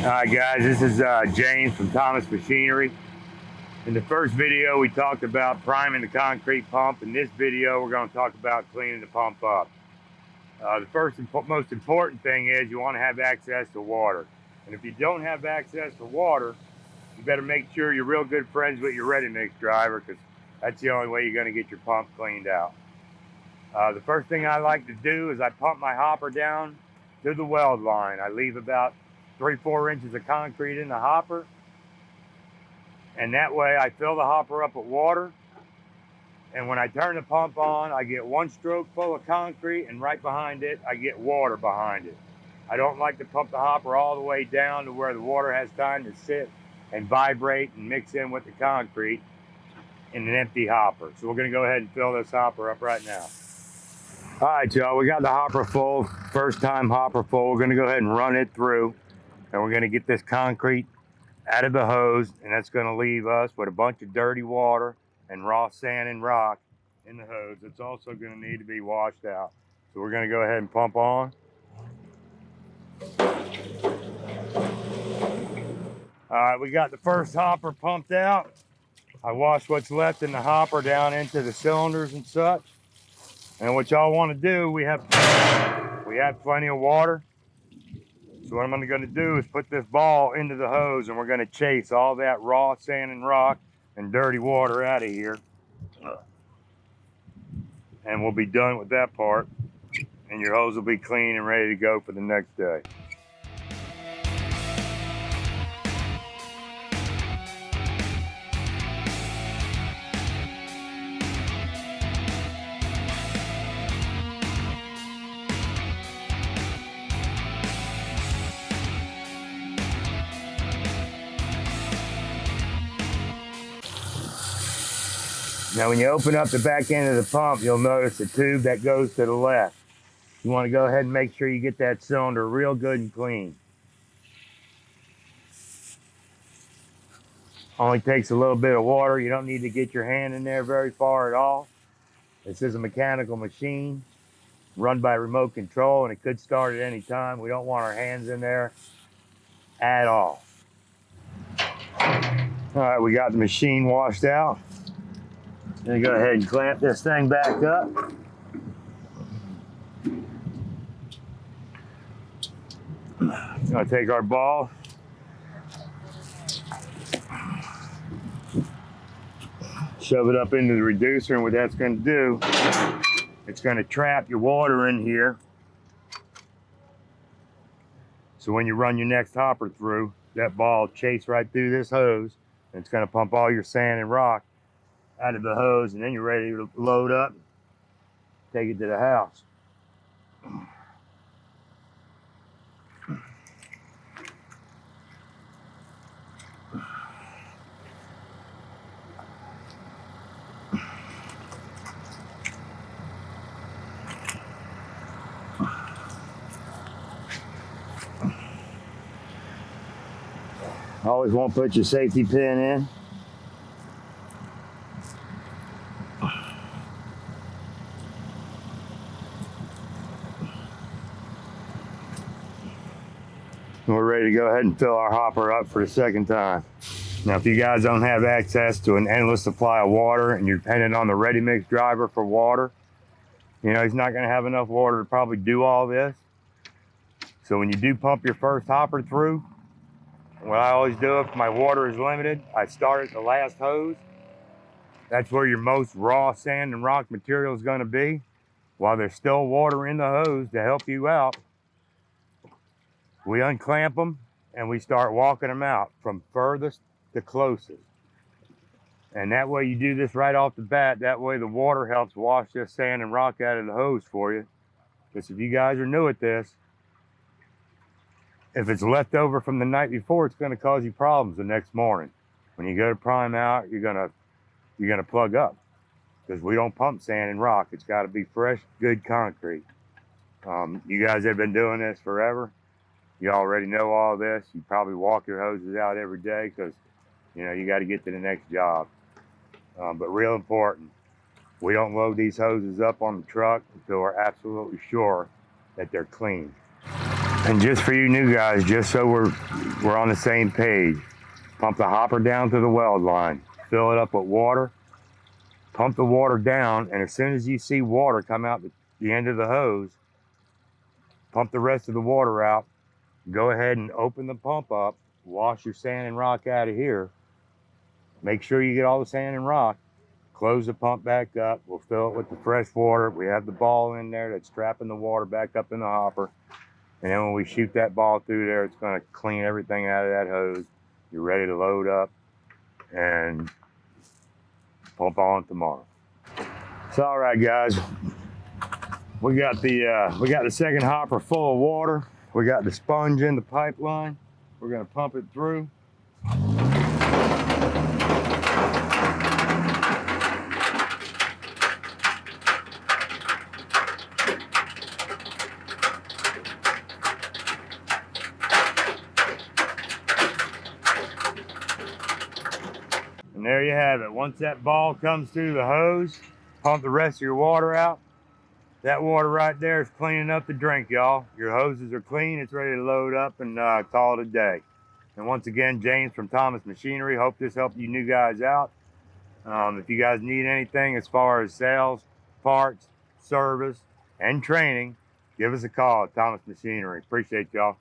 Hi guys, this is James from Thomas Machinery. In the first video we talked about priming the concrete pump. In this video we're going to talk about cleaning the pump up. The first and most important thing is you want to have access to water. And if you don't have access to water, you better make sure you're real good friends with your ready mix driver, because that's the only way you're going to get your pump cleaned out. The first thing I like to do is I pump my hopper down to the weld line. I leave about 3-4 inches of concrete in the hopper, and that way I fill the hopper up with water, and when I turn the pump on I get one stroke full of concrete, and right behind it I get water behind it. I don't like to pump the hopper all the way down to where the water has time to sit and vibrate and mix in with the concrete in an empty hopper. So we're going to go ahead and fill this hopper up right now. All right, y'all, we got the hopper full. First time hopper full. We're going to go ahead and run it through, and we're going to get this concrete out of the hose, and that's going to leave us with a bunch of dirty water and raw sand and rock in the hose. It's also going to need to be washed out. So we're going to go ahead and pump on. All right, we got the first hopper pumped out. I washed what's left in the hopper down into the cylinders and such. And what y'all want to do, we have plenty of water. So what I'm going to do is put this ball into the hose, and we're going to chase all that raw sand and rock and dirty water out of here. And we'll be done with that part. And your hose will be clean and ready to go for the next day. Now, when you open up the back end of the pump, you'll notice the tube that goes to the left. You want to go ahead and make sure you get that cylinder real good and clean. Only takes a little bit of water. You don't need to get your hand in there very far at all. This is a mechanical machine run by remote control, and it could start at any time. We don't want our hands in there at all. All right, we got the machine washed out. Gonna go ahead and clamp this thing back up. Gonna take our ball, shove it up into the reducer, and what that's gonna do, it's gonna trap your water in here. So when you run your next hopper through, that ball will chase right through this hose, and it's gonna pump all your sand and rock out of the hose, and then you're ready to load up, take it to the house. Always want to put your safety pin in. We're ready to go ahead and fill our hopper up for the second time. Now, if you guys don't have access to an endless supply of water and you're dependent on the ready mix driver for water, you know, he's not going to have enough water to probably do all this. So when you do pump your first hopper through, what I always do if my water is limited, I start at the last hose. That's where your most raw sand and rock material is going to be. While there's still water in the hose to help you out, we unclamp them and we start walking them out from furthest to closest. And that way you do this right off the bat. That way the water helps wash this sand and rock out of the hose for you. Because if you guys are new at this, if it's left over from the night before, it's going to cause you problems the next morning. When you go to prime out, you're gonna plug up, because we don't pump sand and rock. It's got to be fresh, good concrete. You guys have been doing this forever. You already know all this. You probably walk your hoses out every day because, you know, you got to get to the next job. But real important, we don't load these hoses up on the truck until we're absolutely sure that they're clean. And just for you new guys, just so we're on the same page, pump the hopper down to the weld line, fill it up with water, pump the water down, and as soon as you see water come out the end of the hose, pump the rest of the water out, go ahead and open the pump up, wash your sand and rock out of here, make sure you get all the sand and rock, close the pump back up, we'll fill it with the fresh water, we have the ball in there that's trapping the water back up in the hopper, and then when we shoot that ball through there, it's going to clean everything out of that hose. You're ready to load up and pump on tomorrow. So all right guys, we got the second hopper full of water. We got the sponge in the pipeline. We're going to pump it through. And there you have it. Once that ball comes through the hose, pump the rest of your water out. That water right there is cleaning up the drink, y'all. Your hoses are clean. It's ready to load up and call it a day. And once again, James from Thomas Machinery. Hope this helped you new guys out. If you guys need anything as far as sales, parts, service, and training, give us a call at Thomas Machinery. Appreciate y'all.